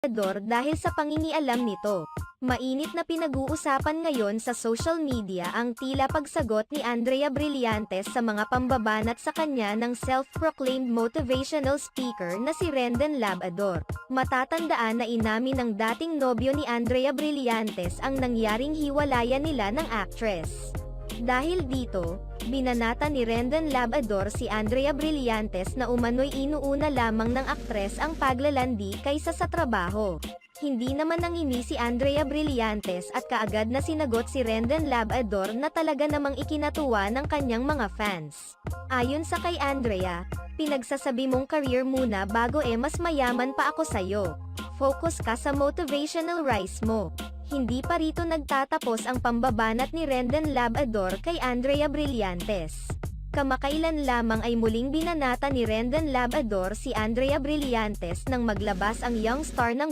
dahil sa pangingialam nito. Mainit na pinag-uusapan ngayon sa social media ang tila pagsagot ni Andrea Brillantes sa mga pambabanat sa kanya ng self-proclaimed motivational speaker na si Rendon Labrador. Matatandaan na inamin ng dating nobyo ni Andrea Brillantes ang nangyaring hiwalayan nila ng actress. Dahil dito, binanata ni Rendon Labrador si Andrea Brillantes na umano'y inuuna lamang ng aktres ang paglalandi kaysa sa trabaho. Hindi naman nangimi si Andrea Brillantes at kaagad na sinagot si Rendon Labrador na talaga namang ikinatuwa ng kanyang mga fans. Ayon sa kay Andrea, pinagsasabi mong career muna bago mas mayaman pa ako sayo. Focus ka sa motivational rise mo. Hindi pa rito nagtatapos ang pambabanat ni Rendon Labrador kay Andrea Brillantes. Kamakailan lamang ay muling binanata ni Rendon Labrador si Andrea Brillantes nang maglabas ang young star ng